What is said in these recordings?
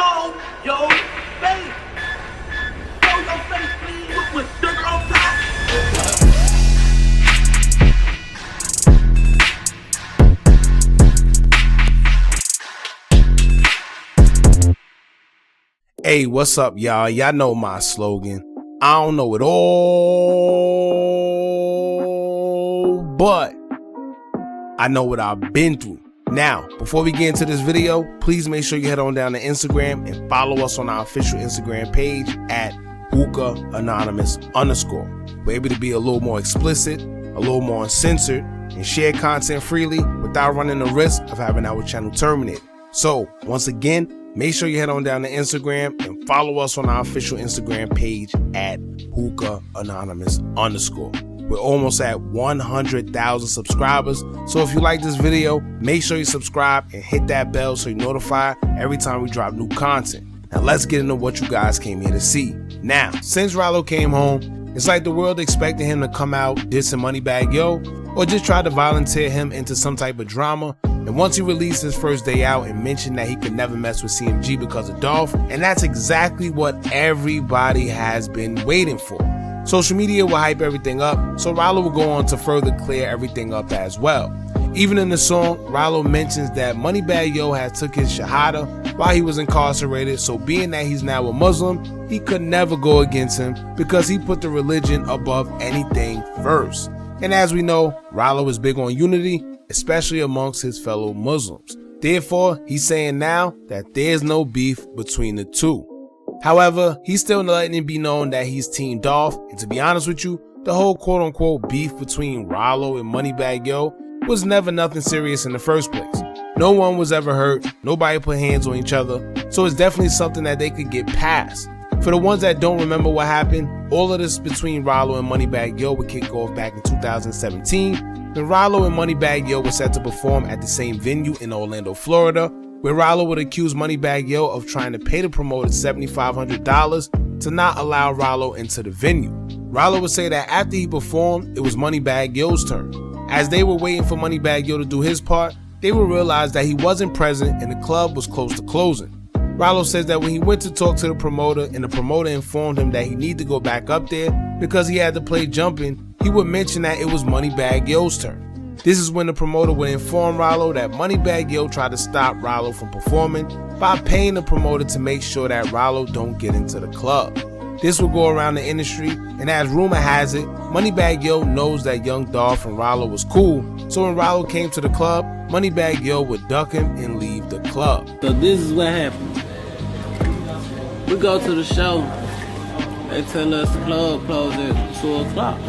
show your face. Show your face, please, with sugar on top. Hey, what's up, y'all? Y'all know my slogan. I don't know it all, but I know what I've been through. Now, before we get into this video, please make sure you head on down to Instagram and follow us on our official Instagram page at Hookah Anonymous _. We're able to be a little more explicit, a little more uncensored, and share content freely without running the risk of having our channel terminated. So, once again, make sure you head on down to Instagram and follow us on our official Instagram page at Hookah Anonymous _. We're almost at 100,000 subscribers. So if you like this video, make sure you subscribe and hit that bell so you're notified every time we drop new content. Now let's get into what you guys came here to see. Now, since Ralo came home, it's like the world expected him to come out dissing MoneyBagg Yo, or just try to volunteer him into some type of drama. And once he released his first day out and mentioned that he could never mess with CMG because of Dolph, and that's exactly what everybody has been waiting for. Social media will hype everything up, so Ralo will go on to further clear everything up as well. Even in the song, Ralo mentions that MoneyBagg Yo had took his shahada while he was incarcerated, so being that he's now a Muslim, he could never go against him because he put the religion above anything first. And as we know, Ralo is big on unity, especially amongst his fellow Muslims. Therefore, he's saying now that there's no beef between the two. However, he's still letting it be known that he's Team Dolph, and to be honest with you, the whole quote-unquote beef between Ralo and MoneyBagg Yo was never nothing serious in the first place. No one was ever hurt, nobody put hands on each other, so it's definitely something that they could get past. For the ones that don't remember what happened, all of this between Ralo and MoneyBagg Yo would kick off back in 2017, when Ralo and MoneyBagg Yo were set to perform at the same venue in Orlando, Florida, where Ralo would accuse MoneyBagg Yo of trying to pay the promoter $7,500 to not allow Ralo into the venue. Ralo would say that after he performed, it was MoneyBagg Yo's turn. As they were waiting for MoneyBagg Yo to do his part, they would realize that he wasn't present and the club was close to closing. Ralo says that when he went to talk to the promoter and the promoter informed him that he needed to go back up there because he had to play jumping, he would mention that it was MoneyBagg Yo's turn. This is when the promoter would inform Ralo that MoneyBagg Yo tried to stop Ralo from performing by paying the promoter to make sure that Ralo don't get into the club. This will go around the industry, and as rumor has it, MoneyBagg Yo knows that young Dolph and Ralo was cool, so when Ralo came to the club, MoneyBagg Yo would duck him and leave the club. So this is what happened. We go to the show, they tell us the club closed at 2 o'clock.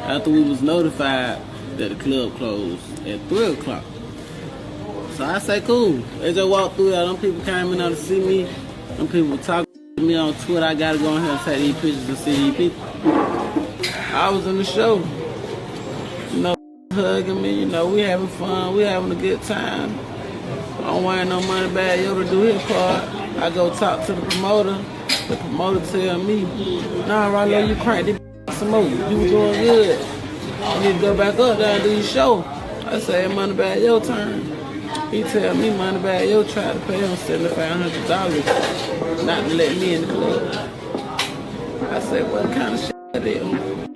After we was notified that the club closed at 3 o'clock. So I say, cool. As I walk through there, them people came in there to see me. Them people talking to me on Twitter. I gotta go in here and take these pictures and see these people. I was in the show. You know, hugging me, you know, we having fun, we having a good time. I don't want no MoneyBagg Yo to do his part. I go talk to the promoter. The promoter tell me, nah, Ralo, you cranked this some more. You was doing good. You need to go back up there and do your show. I say, MoneyBagg Yo turn. He tell me MoneyBagg Yo tried to pay him $7,500 not to let me in the club. I said, what kind of shit that is?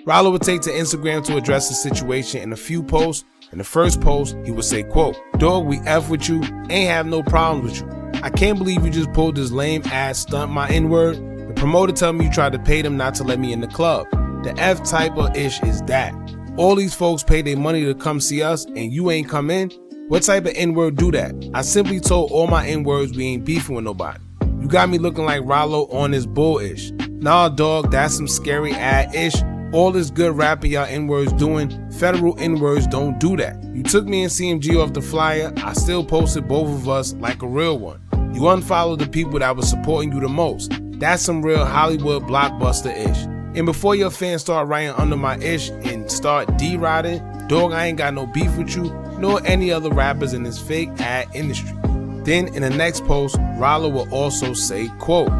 Ralo would take to Instagram to address the situation in a few posts. In the first post, he would say, quote, "Dog, we F with you, ain't have no problems with you. I can't believe you just pulled this lame ass stunt my N-word. The promoter tell me you tried to pay them not to let me in the club. The F type of ish is that. All these folks pay their money to come see us and you ain't come in? What type of N-word do that? I simply told all my N-words we ain't beefing with nobody. You got me looking like Ralo on this bull-ish. Nah, dog, that's some scary ass-ish. All this good rapping y'all N-words doing, federal N-words don't do that. You took me and CMG off the flyer, I still posted both of us like a real one. You unfollowed the people that was supporting you the most. That's some real Hollywood blockbuster-ish. And before your fans start writing under my ish and start D-riding, dog, I ain't got no beef with you, nor any other rappers in this fake ad industry." Then in the next post, Ralo will also say, quote,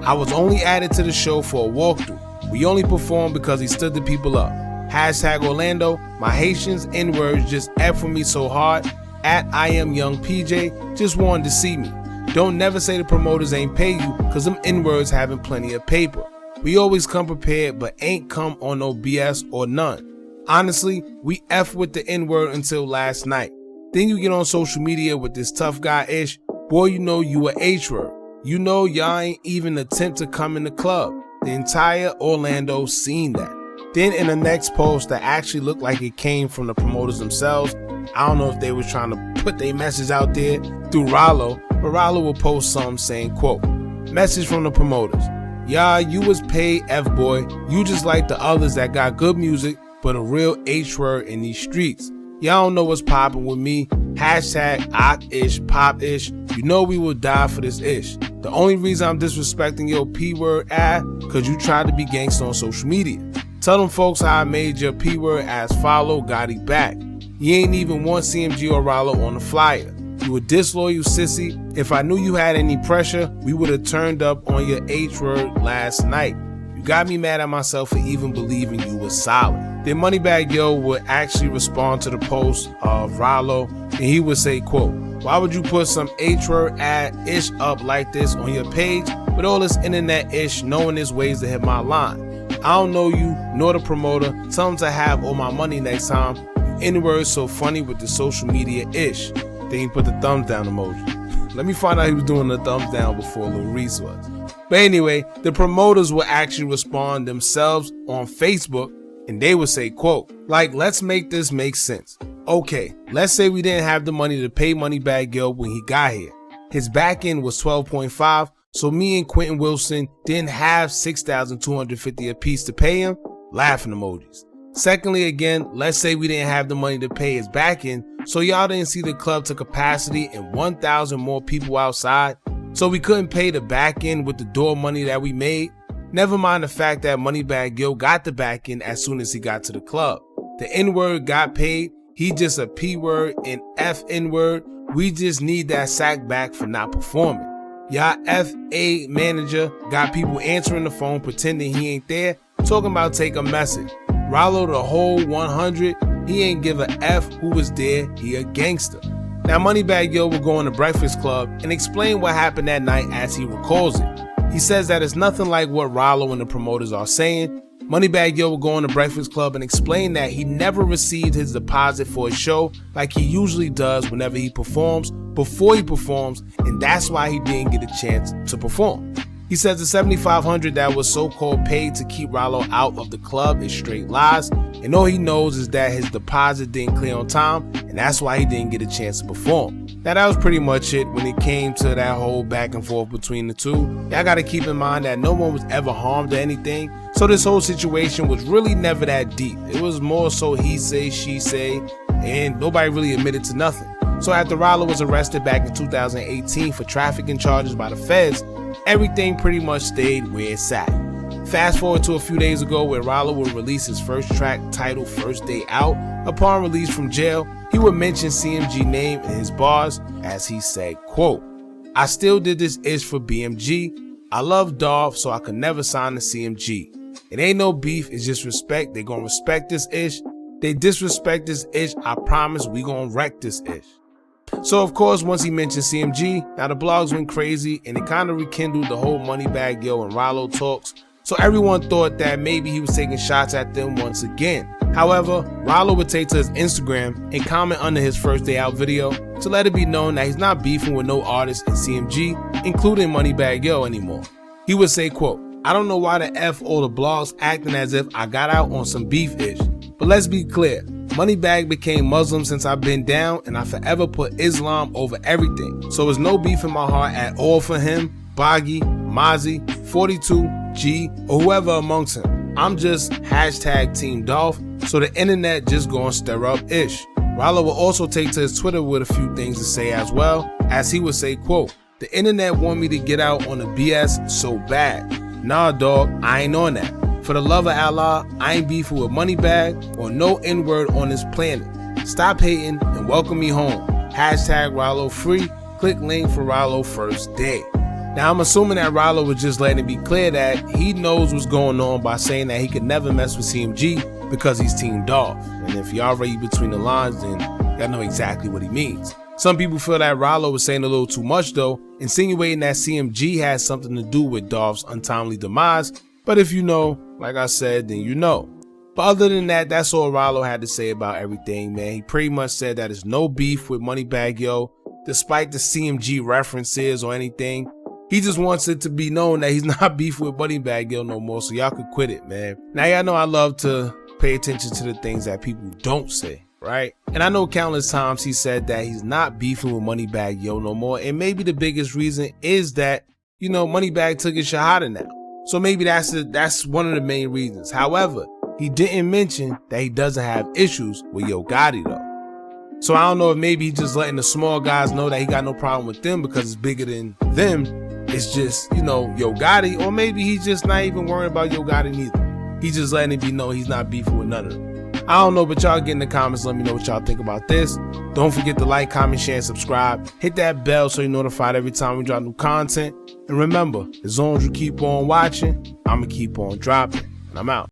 "I was only added to the show for a walkthrough. We only performed because he stood the people up. Hashtag Orlando, my Haitians N-words just F for me so hard. At I am young PJ, just wanted to see me. Don't never say the promoters ain't pay you, cause them N-words having plenty of paper. We always come prepared, but ain't come on no BS or none. Honestly, we F with the N-word until last night. Then you get on social media with this tough guy ish, boy, you know you a H-word. You know y'all ain't even attempt to come in the club. The entire Orlando seen that. Then in the next post that actually looked like it came from the promoters themselves, I don't know if they was trying to put their message out there through Ralo, but Ralo will post something saying, quote, message from the promoters. Y'all, you was paid F-boy. You just like the others that got good music, but a real H-word in these streets. Y'all don't know what's popping with me. Hashtag Ock-ish, pop-ish. You know we will die for this ish. The only reason I'm disrespecting your P-word ad, cause you tried to be gangsta on social media. Tell them folks how I made your P-word as follow Gotti back. You ain't even want CMG or Ralo on the flyer. You a disloyal sissy. If I knew you had any pressure, we would have turned up on your H-word last night. You got me mad at myself for even believing you was solid. Then MoneyBagg Yo would actually respond to the post of Ralo, and he would say, quote, why would you put some H-word ad-ish up like this on your page with all this internet-ish knowing there's ways to hit my line? I don't know you nor the promoter. Tell them to have all my money next time. You N-words so funny with the social media-ish. Then he put the thumbs down emoji. Let me find out he was doing the thumbs down before Lil Reese was. But anyway, the promoters will actually respond themselves on Facebook, and they would say, quote, like, let's make this make sense. Okay, let's say we didn't have the money to pay MoneyBagg Yo when he got here. His back end was 12.5, so me and Quentin Wilson didn't have $6,250 apiece to pay him. Laughing emojis. Secondly, again, let's say we didn't have the money to pay his back end, so y'all didn't see the club to capacity and 1,000 more people outside, so we couldn't pay the back end with the door money that we made. Never mind the fact that MoneyBagg Yo got the back end as soon as he got to the club. The N-word got paid. He just a P-word and F-N-word. We just need that sack back for not performing. Y'all F.A. manager got people answering the phone pretending he ain't there, talking about take a message. Ralo the whole 100, he ain't give a F who was there, he a gangster. Now MoneyBagg Yo will go in the Breakfast Club and explain what happened that night as he recalls it. He says that it's nothing like what Ralo and the promoters are saying. MoneyBagg Yo will go in the Breakfast Club and explain that he never received his deposit for his show like he usually does whenever he performs, before he performs, and that's why he didn't get a chance to perform. He says the $7,500 that was so-called paid to keep Ralo out of the club is straight lies, and all he knows is that his deposit didn't clear on time, and that's why he didn't get a chance to perform. Now that was pretty much it when it came to that whole back and forth between the two. Y'all gotta keep in mind that no one was ever harmed or anything, so this whole situation was really never that deep. It was more so he say, she say, and nobody really admitted to nothing. So after Ralo was arrested back in 2018 for trafficking charges by the feds, everything pretty much stayed where it sat. Fast forward to a few days ago where Ralo would release his first track titled First Day Out. Upon release from jail, he would mention CMG name in his bars as he said, quote, I still did this ish for BMG. I love Dolph, so I could never sign to CMG. It ain't no beef, it's just respect. They gonna respect this ish. They disrespect this ish. I promise we gonna wreck this ish. So of course, once he mentioned CMG, now the blogs went crazy and it kind of rekindled the whole MoneyBagg Yo and Ralo talks. So everyone thought that maybe he was taking shots at them once again. However, Ralo would take to his Instagram and comment under his First Day Out video to let it be known that he's not beefing with no artist in CMG, including MoneyBagg Yo anymore. He would say, quote, I don't know why the F all the blogs acting as if I got out on some beef-ish. But let's be clear, MoneyBagg became Muslim since I've been down and I forever put Islam over everything. So there's no beef in my heart at all for him, Baggy, Mozzie, 42, G, or whoever amongst him. I'm just hashtag Team Dolph, so the internet just gonna stir up ish. Ralo will also take to his Twitter with a few things to say as well, as he would say, quote, the internet want me to get out on the BS so bad. Nah dog, I ain't on that. For the love of Allah, I ain't beefing with MoneyBagg or no N-word on this planet. Stop hating and welcome me home. Hashtag Ralo free. Click link for Ralo first day. Now I'm assuming that Ralo was just letting it be clear that he knows what's going on by saying that he could never mess with CMG because he's Team Dolph. And if y'all read between the lines, then y'all know exactly what he means. Some people feel that Ralo was saying a little too much though, insinuating that CMG has something to do with Dolph's untimely demise, but if you know, like I said, then you know. But other than that, that's all Ralo had to say about everything, man. He pretty much said that there's no beef with MoneyBagg Yo, despite the CMG references or anything. He just wants it to be known that he's not beefing with MoneyBagg Yo no more, so y'all could quit it, man. Now y'all know I love to pay attention to the things that people don't say, right? And I know countless times he said that he's not beefing with MoneyBagg Yo no more, and maybe the biggest reason is that, you know, MoneyBagg took his shahada now. So maybe that's one of the main reasons. However, he didn't mention that he doesn't have issues with Yo Gotti though. So I don't know if maybe he's just letting the small guys know that he got no problem with them because it's bigger than them. It's just, you know, Yo Gotti, or maybe he's just not even worrying about Yo Gotti neither. He's just letting it be known he's not beefing with none of them. I don't know, but y'all get in the comments, let me know what y'all think about this. Don't forget to like, comment, share, and subscribe. Hit that bell so you're notified every time we drop new content. And remember, as long as you keep on watching, I'ma keep on dropping. And I'm out.